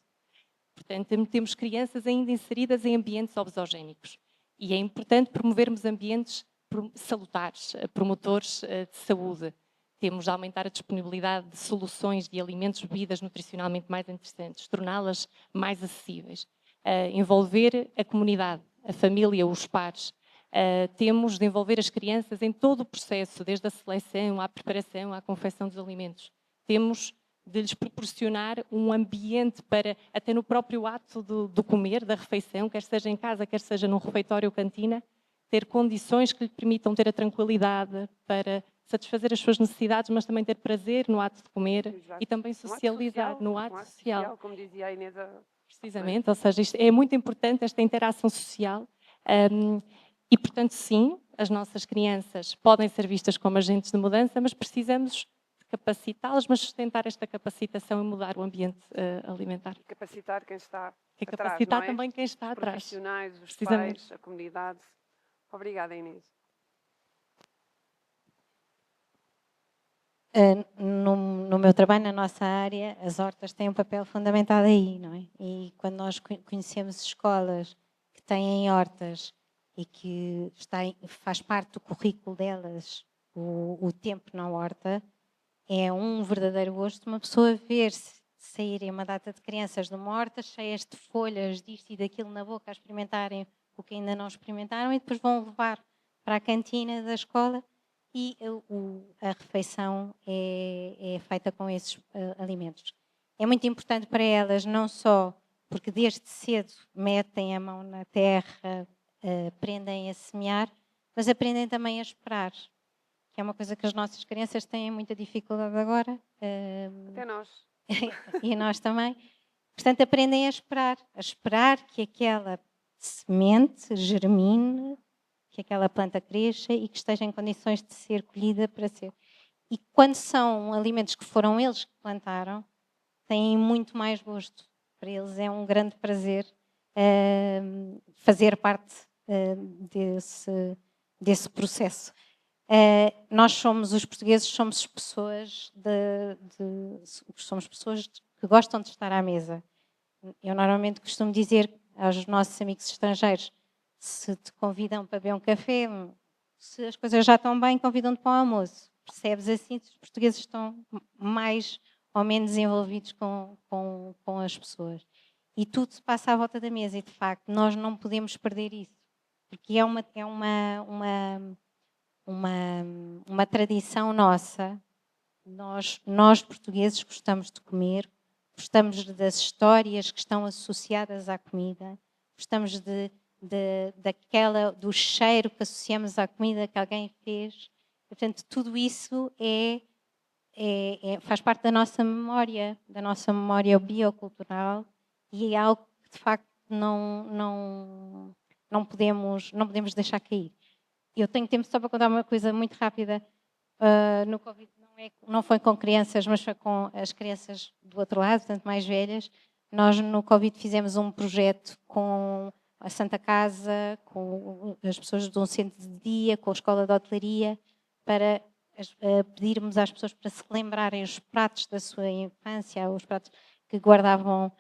Portanto, temos crianças ainda inseridas em ambientes obesogénicos. E é importante promovermos ambientes salutares, promotores de saúde. Temos de aumentar a disponibilidade de soluções de alimentos, bebidas nutricionalmente mais interessantes, torná-las mais acessíveis. Envolver a comunidade, a família, os pares. Temos de envolver as crianças em todo o processo, desde a seleção, à preparação, à confecção dos alimentos. Temos de lhes proporcionar um ambiente para, até no próprio ato do comer, da refeição, quer seja em casa, quer seja num refeitório ou cantina, ter condições que lhe permitam ter a tranquilidade para satisfazer as suas necessidades, mas também ter prazer no ato de comer. Exato. E também socializar no ato social. Como dizia a Inês. Precisamente, ou seja, isto é muito importante, esta interação social. E, portanto, sim, as nossas crianças podem ser vistas como agentes de mudança, mas precisamos de capacitá-las, mas sustentar esta capacitação e mudar o ambiente alimentar. E capacitar quem está atrás, capacitar não é? também quem está os atrás. Os profissionais, os pais, a comunidade. Obrigada, Inês. No meu trabalho, na nossa área, as hortas têm um papel fundamental aí, não é? E quando nós conhecemos escolas que têm hortas e que faz parte do currículo delas o tempo na horta, é um verdadeiro gosto de uma pessoa ver saírem uma data de crianças de uma horta cheias de folhas, disto e daquilo na boca, a experimentarem o que ainda não experimentaram e depois vão levar para a cantina da escola e a refeição é feita com esses alimentos. É muito importante para elas, não só porque desde cedo metem a mão na terra, aprendem a semear, mas aprendem também a esperar, que é uma coisa que as nossas crianças têm muita dificuldade agora. Até nós. E nós também. Portanto, aprendem a esperar que aquela semente germine, que aquela planta cresça e que esteja em condições de ser colhida para ser. E quando são alimentos que foram eles que plantaram, têm muito mais gosto. Para eles é um grande prazer fazer parte desse processo. Os portugueses, somos pessoas que gostam de estar à mesa. Eu normalmente costumo dizer aos nossos amigos estrangeiros, se te convidam para beber um café, se as coisas já estão bem, convidam-te para o almoço. Percebes assim se os portugueses estão mais ou menos envolvidos com as pessoas. E tudo se passa à volta da mesa e, de facto, nós não podemos perder isso. Porque é uma tradição nossa. Nós portugueses gostamos de comer, gostamos das histórias que estão associadas à comida, gostamos do cheiro que associamos à comida que alguém fez. Portanto, tudo isso faz parte da nossa memória biocultural e é algo que, de facto, não podemos deixar cair. Eu tenho tempo só para contar uma coisa muito rápida. No Covid não foi com crianças, mas foi com as crianças do outro lado, portanto mais velhas. Nós no Covid fizemos um projeto com a Santa Casa, com as pessoas de um centro de dia, com a escola de hotelaria, para pedirmos às pessoas para se lembrarem os pratos da sua infância, os pratos que guardavam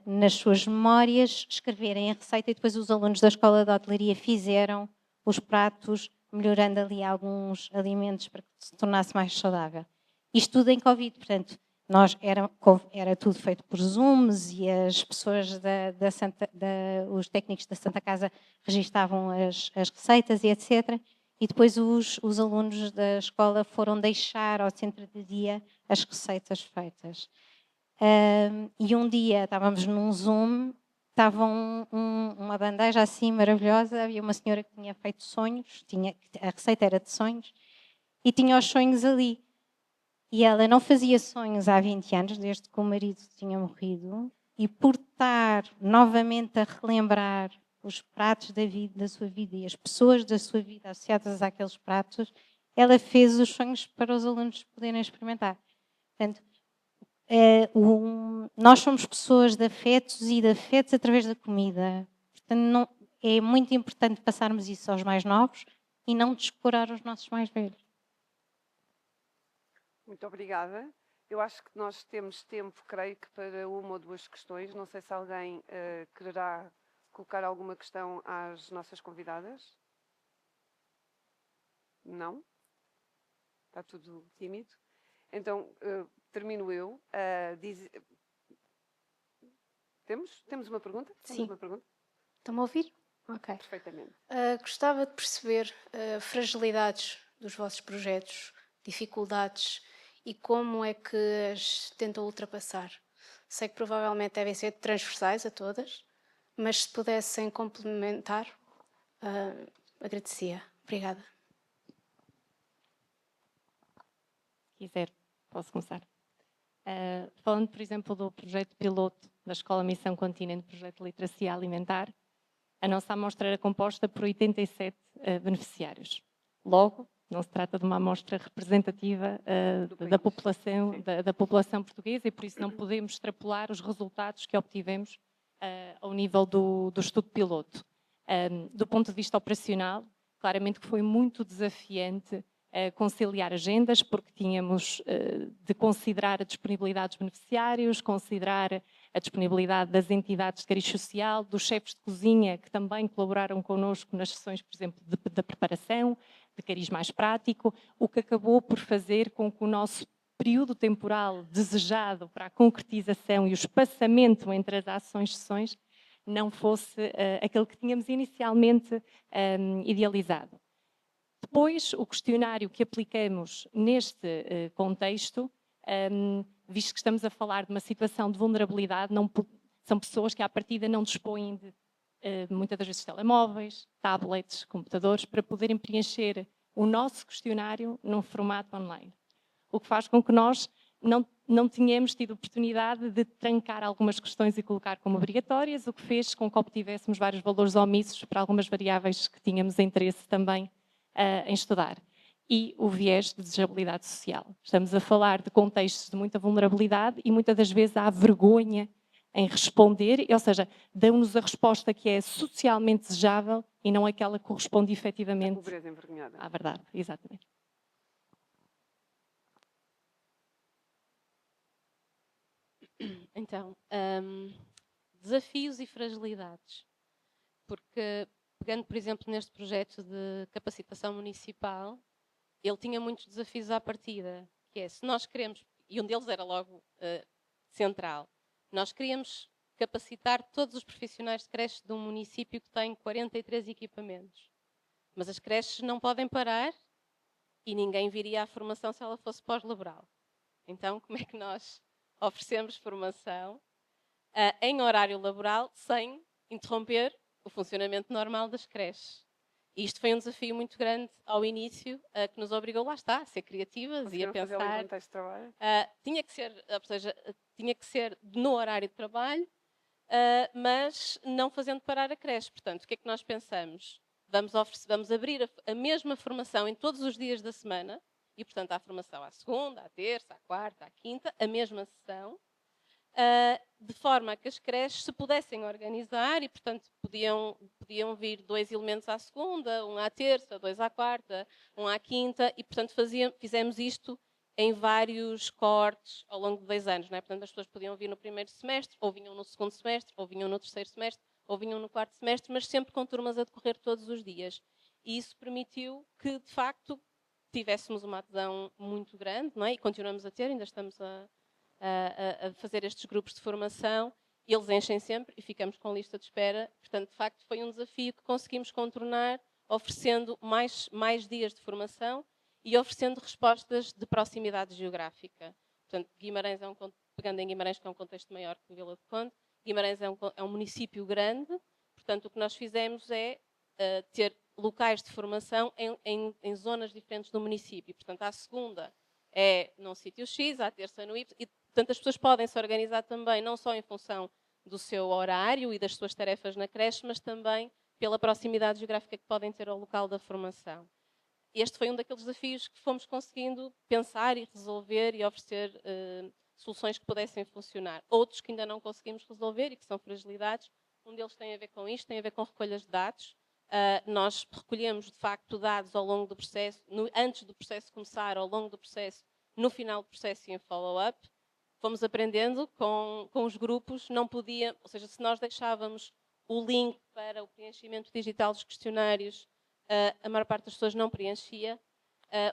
nas suas memórias, escreverem a receita e depois os alunos da escola de hotelaria fizeram os pratos, melhorando ali alguns alimentos para que se tornasse mais saudável. Isto tudo em Covid, portanto, era tudo feito por Zooms e as pessoas os técnicos da Santa Casa registavam as receitas e etc. E depois os alunos da escola foram deixar ao centro de dia as receitas feitas. E um dia estávamos num Zoom, estava uma bandeja assim maravilhosa, havia uma senhora que tinha feito sonhos, a receita era de sonhos, e tinha os sonhos ali. E ela não fazia sonhos há 20 anos, desde que o marido tinha morrido, e por estar novamente a relembrar os pratos da sua vida e as pessoas da sua vida associadas àqueles pratos, ela fez os sonhos para os alunos poderem experimentar. Portanto, nós somos pessoas de afetos e de afetos através da comida. Portanto, é muito importante passarmos isso aos mais novos e não descurar os nossos mais velhos. Muito obrigada. Eu acho que nós temos tempo, creio que, para uma ou duas questões. Não sei se alguém quererá colocar alguma questão às nossas convidadas. Não? Está tudo tímido? Então, termino eu. Temos uma pergunta? Sim. Uma pergunta? Estão-me a ouvir? Ok. Perfeitamente. Gostava de perceber fragilidades dos vossos projetos, dificuldades e como é que as tentam ultrapassar. Sei que provavelmente devem ser transversais a todas, mas se pudessem complementar, agradecia. Obrigada. Se quiser, posso começar. Falando, por exemplo, do projeto piloto da Escola Missão Continente, projeto de literacia alimentar, a nossa amostra era composta por 87 beneficiários. Logo, não se trata de uma amostra representativa da população portuguesa e por isso não podemos extrapolar os resultados que obtivemos ao nível do estudo piloto. Do ponto de vista operacional, claramente que foi muito desafiante conciliar agendas, porque tínhamos de considerar a disponibilidade dos beneficiários, considerar a disponibilidade das entidades de cariz social, dos chefes de cozinha que também colaboraram connosco nas sessões, por exemplo, da preparação, de cariz mais prático, o que acabou por fazer com que o nosso período temporal desejado para a concretização e o espaçamento entre as ações e sessões não fosse aquele que tínhamos inicialmente idealizado. Depois, o questionário que aplicamos neste contexto, visto que estamos a falar de uma situação de vulnerabilidade, são pessoas que à partida não dispõem de, muitas das vezes, telemóveis, tablets, computadores, para poderem preencher o nosso questionário num formato online. O que faz com que nós não tínhamos tido oportunidade de trancar algumas questões e colocar como obrigatórias, o que fez com que obtivéssemos vários valores omissos para algumas variáveis que tínhamos interesse também em estudar. E o viés de desejabilidade social. Estamos a falar de contextos de muita vulnerabilidade e muitas das vezes há vergonha em responder, ou seja, dão-nos a resposta que é socialmente desejável e não aquela que corresponde efetivamente A pobreza envergonhada. à verdade. Exatamente. Então, desafios e fragilidades. Porque, pegando, por exemplo, neste projeto de capacitação municipal, ele tinha muitos desafios à partida, que é, se nós queremos, e um deles era logo central, nós queríamos capacitar todos os profissionais de creches de um município que tem 43 equipamentos. Mas as creches não podem parar e ninguém viria à formação se ela fosse pós-laboral. Então, como é que nós oferecemos formação em horário laboral sem interromper o funcionamento normal das creches? E isto foi um desafio muito grande ao início, que nos obrigou, lá está, a ser criativas e a pensar. Fazer um contexto de trabalho? Tinha que ser no horário de trabalho, mas não fazendo parar a creche. Portanto, o que é que nós pensamos? Vamos abrir a mesma formação em todos os dias da semana, e, portanto, há formação à segunda, à terça, à quarta, à quinta, a mesma sessão, de forma a que as creches se pudessem organizar e, portanto, podiam vir 2 elementos à segunda, um à terça, 2 à quarta, um à quinta, e, portanto, fizemos isto em vários cortes ao longo de 2 anos. Não é? Portanto, as pessoas podiam vir no primeiro semestre, ou vinham no segundo semestre, ou vinham no terceiro semestre, ou vinham no quarto semestre, mas sempre com turmas a decorrer todos os dias. E isso permitiu que, de facto, tivéssemos uma adesão muito grande, não é? E continuamos a ter, ainda estamos a fazer estes grupos de formação, eles enchem sempre e ficamos com lista de espera. Portanto, de facto, foi um desafio que conseguimos contornar, oferecendo mais dias de formação e oferecendo respostas de proximidade geográfica. Portanto, Guimarães pegando em Guimarães, que é um contexto maior que Vila do Conde, Guimarães é um município grande, portanto, o que nós fizemos é ter locais de formação em zonas diferentes do município. Portanto, à segunda é num sítio X, à terça no Y, e, portanto, as pessoas podem se organizar também, não só em função do seu horário e das suas tarefas na creche, mas também pela proximidade geográfica que podem ter ao local da formação. Este foi um daqueles desafios que fomos conseguindo pensar e resolver e oferecer soluções que pudessem funcionar. Outros que ainda não conseguimos resolver e que são fragilidades, um deles tem a ver com isto, tem a ver com recolhas de dados. Nós recolhemos, de facto, dados ao longo do processo, antes do processo começar, ao longo do processo, no final do processo e em follow-up. Fomos aprendendo com os grupos, não podia, ou seja, se nós deixávamos o link para o preenchimento digital dos questionários, a maior parte das pessoas não preenchia.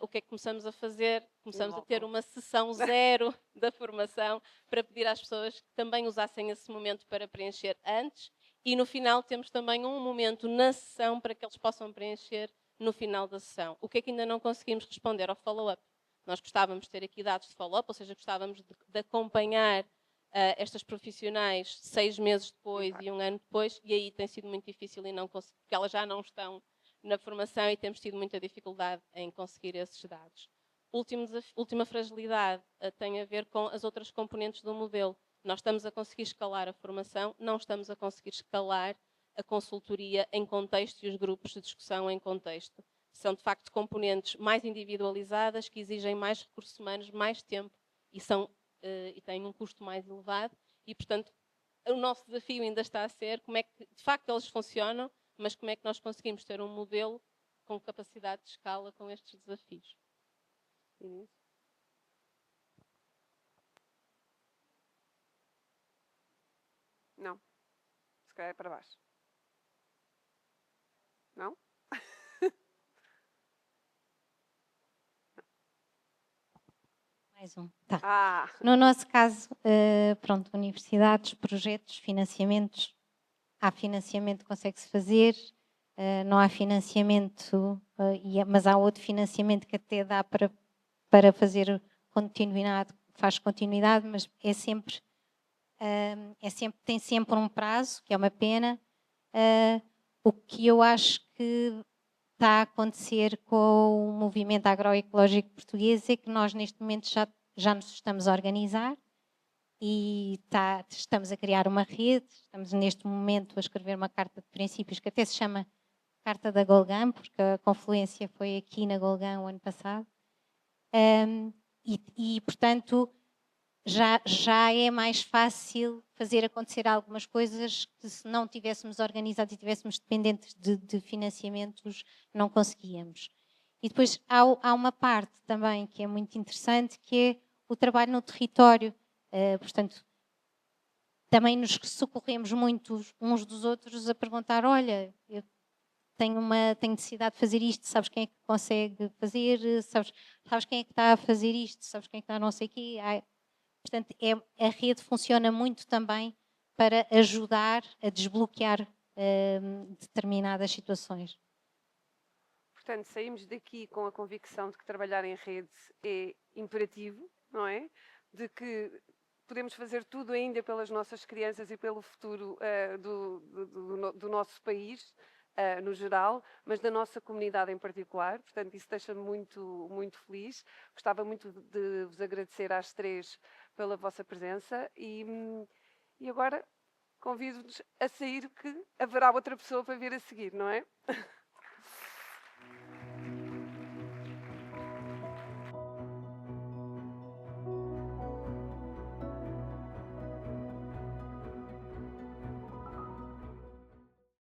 O que é que começamos a fazer? Começamos a ter uma sessão zero da formação para pedir às pessoas que também usassem esse momento para preencher antes. E no final temos também um momento na sessão para que eles possam preencher no final da sessão. O que é que ainda não conseguimos responder ao follow-up? Nós gostávamos de ter aqui dados de follow-up, ou seja, gostávamos de acompanhar estas profissionais 6 meses depois e 1 ano depois, e aí tem sido muito difícil e não porque elas já não estão na formação e temos tido muita dificuldade em conseguir esses dados. Última fragilidade tem a ver com as outras componentes do modelo. Nós estamos a conseguir escalar a formação, não estamos a conseguir escalar a consultoria em contexto e os grupos de discussão em contexto. São, de facto, componentes mais individualizadas, que exigem mais recursos humanos, mais tempo e têm um custo mais elevado. E, portanto, o nosso desafio ainda está a ser como é que, de facto, eles funcionam, mas como é que nós conseguimos ter um modelo com capacidade de escala com estes desafios. Não. Se calhar é para baixo. Não? Mais um. Tá. No nosso caso, pronto, universidades, projetos, financiamentos. Há financiamento que consegue-se fazer, não há financiamento, mas há outro financiamento que até dá para fazer continuidade, faz continuidade, mas tem sempre um prazo, que é uma pena. O que eu acho que está a acontecer com o movimento agroecológico português é que nós neste momento já nos estamos a organizar e estamos a criar uma rede, estamos neste momento a escrever uma carta de princípios que até se chama Carta da Golgã, porque a confluência foi aqui na Golgã o ano passado. Portanto, já é mais fácil fazer acontecer algumas coisas que, se não tivéssemos organizado e tivéssemos dependentes de financiamentos, não conseguíamos. E depois há uma parte também que é muito interessante, que é o trabalho no território. Portanto, também nos socorremos muito uns dos outros a perguntar: olha, eu tenho necessidade de fazer isto, sabes quem é que consegue fazer, sabes quem é que está a fazer isto, sabes quem é que está a não sei o quê. Portanto, a rede funciona muito também para ajudar a desbloquear determinadas situações. Portanto, saímos daqui com a convicção de que trabalhar em rede é imperativo, não é? De que podemos fazer tudo ainda pelas nossas crianças e pelo futuro do nosso país, no geral, mas da nossa comunidade em particular. Portanto, isso deixa-me muito, muito feliz. Gostava muito de vos agradecer às três pela vossa presença e agora convido-vos a sair, que haverá outra pessoa para vir a seguir, não é?